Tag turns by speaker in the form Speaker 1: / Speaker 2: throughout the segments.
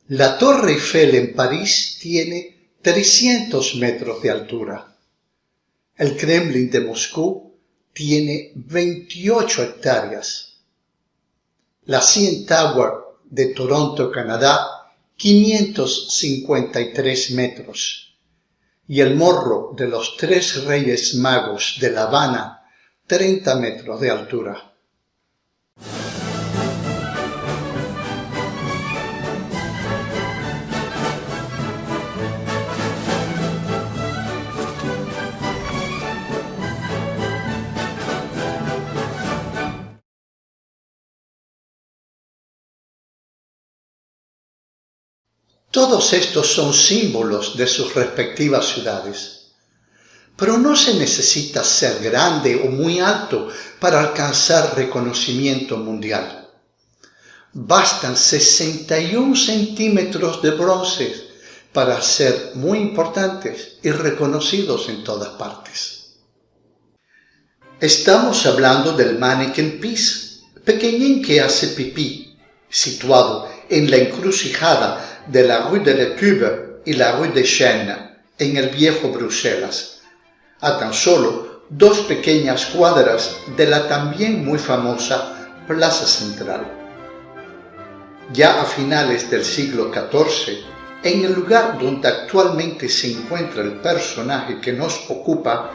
Speaker 1: La Torre Eiffel en París tiene 300 metros de altura. El Kremlin de Moscú tiene 28 hectáreas. La CN Tower de Toronto, Canadá, 553 metros. Y el Morro de los Tres Reyes Magos de La Habana, 30 metros de altura. Todos estos son símbolos de sus respectivas ciudades. Pero no se necesita ser grande o muy alto para alcanzar reconocimiento mundial. Bastan 61 centímetros de bronce para ser muy importantes y reconocidos en todas partes. Estamos hablando del Manneken Pis, pequeñín que hace pipí, situado en la encrucijada de la Rue de la Tube y la Rue de Chêne, en el viejo Bruselas, a tan solo 2 pequeñas cuadras de la también muy famosa Plaza Central. Ya a finales del siglo XIV, en el lugar donde actualmente se encuentra el personaje que nos ocupa,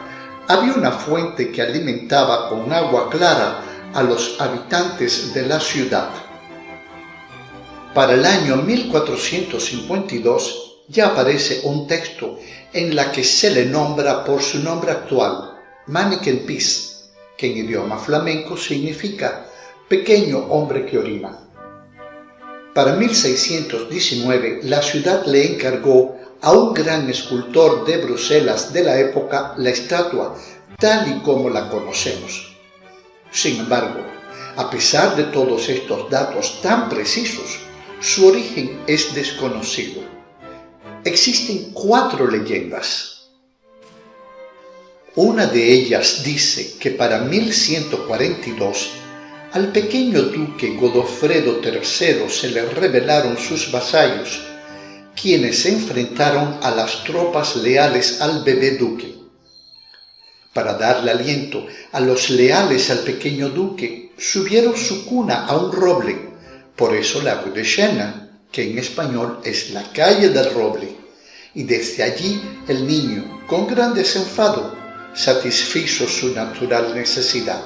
Speaker 1: había una fuente que alimentaba con agua clara a los habitantes de la ciudad. Para el año 1452 ya aparece un texto en la que se le nombra por su nombre actual, Manneken Pis, que en idioma flamenco significa pequeño hombre que orina. Para 1619 la ciudad le encargó a un gran escultor de Bruselas de la época la estatua tal y como la conocemos. Sin embargo, a pesar de todos estos datos tan precisos, su origen es desconocido. Existen 4 leyendas. Una de ellas dice que para 1142 al pequeño duque Godofredo III se le rebelaron sus vasallos, quienes se enfrentaron a las tropas leales al bebé duque. Para darle aliento a los leales al pequeño duque, subieron su cuna a un roble. Por eso la Rue de Chêne, que en español es la calle del roble, y desde allí el niño, con gran desenfado, satisfizo su natural necesidad.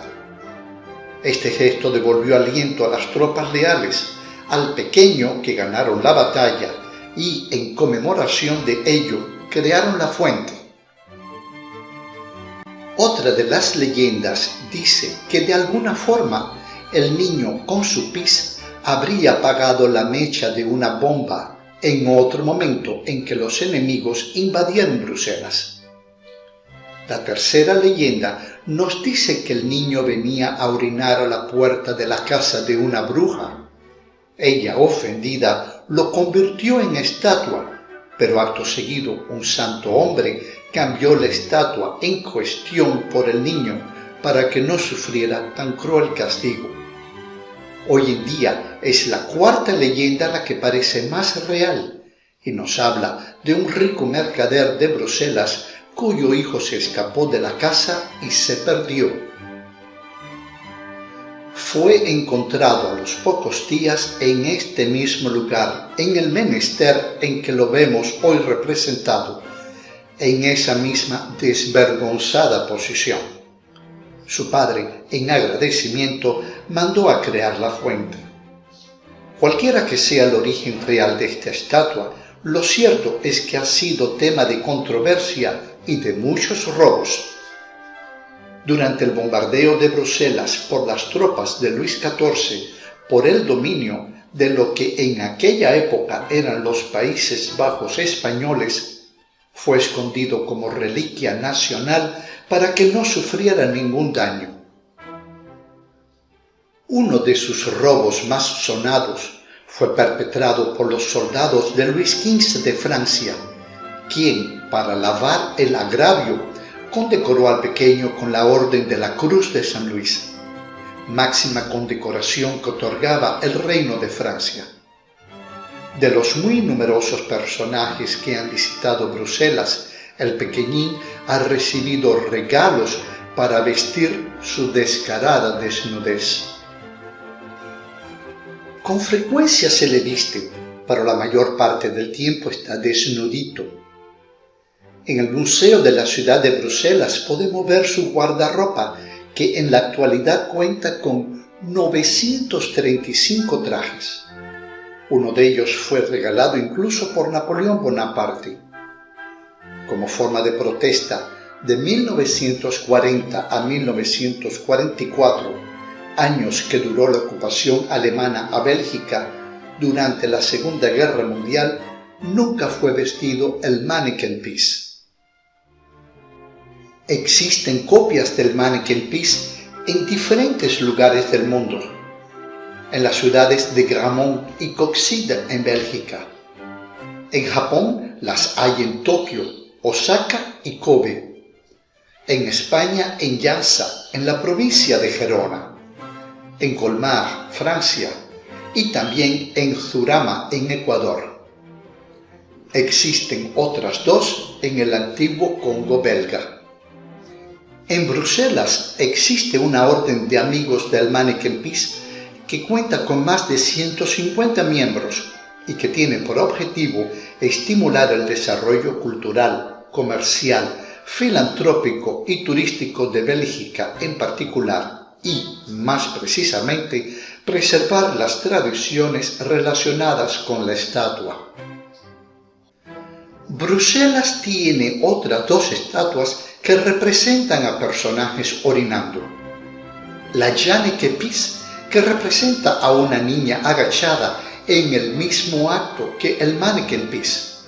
Speaker 1: Este gesto devolvió aliento a las tropas leales, al pequeño que ganaron la batalla, y en conmemoración de ello crearon la fuente. Otra de las leyendas dice que de alguna forma el niño con su pis habría apagado la mecha de una bomba en otro momento en que los enemigos invadieron Bruselas. La tercera leyenda nos dice que el niño venía a orinar a la puerta de la casa de una bruja. Ella, ofendida, lo convirtió en estatua, pero acto seguido un santo hombre cambió la estatua en cuestión por el niño para que no sufriera tan cruel castigo. Hoy en día es la 4ª leyenda la que parece más real y nos habla de un rico mercader de Bruselas cuyo hijo se escapó de la casa y se perdió. Fue encontrado a los pocos días en este mismo lugar, en el menester en que lo vemos hoy representado, en esa misma desvergonzada posición. Su padre, en agradecimiento, mandó a crear la fuente. Cualquiera que sea el origen real de esta estatua, lo cierto es que ha sido tema de controversia y de muchos robos. Durante el bombardeo de Bruselas por las tropas de Luis XIV por el dominio de lo que en aquella época eran los Países Bajos españoles, fue escondido como reliquia nacional para que no sufriera ningún daño. Uno de sus robos más sonados fue perpetrado por los soldados de Luis XV de Francia, quien, para lavar el agravio, condecoró al pequeño con la Orden de la Cruz de San Luis, máxima condecoración que otorgaba el Reino de Francia. De los muy numerosos personajes que han visitado Bruselas, el pequeñín ha recibido regalos para vestir su descarada desnudez. Con frecuencia se le viste, pero la mayor parte del tiempo está desnudito. En el Museo de la Ciudad de Bruselas podemos ver su guardarropa, que en la actualidad cuenta con 935 trajes. Uno de ellos fue regalado incluso por Napoleón Bonaparte. Como forma de protesta, de 1940 a 1944, años que duró la ocupación alemana a Bélgica durante la Segunda Guerra Mundial, nunca fue vestido el Manneken Pis. Existen copias del Manneken Pis en diferentes lugares del mundo, en las ciudades de Gramont y Coxide en Bélgica. En Japón las hay en Tokio, Osaka y Kobe. En España en Llança, en la provincia de Gerona. En Colmar, Francia, y también en Zurama, en Ecuador. Existen otras dos en el antiguo Congo belga. En Bruselas existe una orden de amigos del Manneken Pis que cuenta con más de 150 miembros y que tiene por objetivo estimular el desarrollo cultural, comercial, filantrópico y turístico de Bélgica en particular y, más precisamente, preservar las tradiciones relacionadas con la estatua. Bruselas tiene otras dos estatuas que representan a personajes orinando. La Janneke Pis, que representa a una niña agachada en el mismo acto que el Manneken Pis.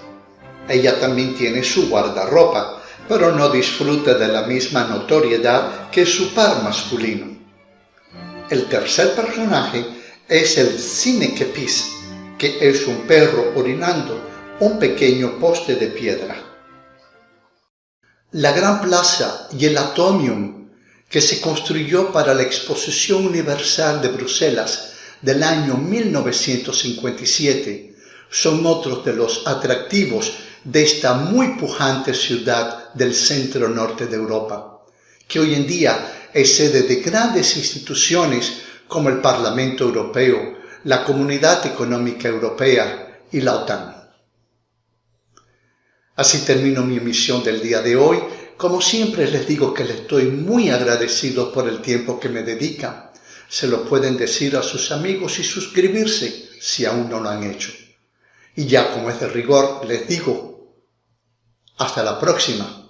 Speaker 1: Ella también tiene su guardarropa, pero no disfruta de la misma notoriedad que su par masculino. El tercer personaje es el Zinneke Pis, que es un perro orinando un pequeño poste de piedra. La Gran Plaza y el Atomium, que se construyó para la Exposición Universal de Bruselas del año 1957, son otros de los atractivos de esta muy pujante ciudad del centro norte de Europa, que hoy en día es sede de grandes instituciones como el Parlamento Europeo, la Comunidad Económica Europea y la OTAN. Así termino mi emisión del día de hoy. Como siempre les digo que les estoy muy agradecido por el tiempo que me dedican. Se lo pueden decir a sus amigos y suscribirse si aún no lo han hecho. Y ya como es de rigor, les digo, hasta la próxima.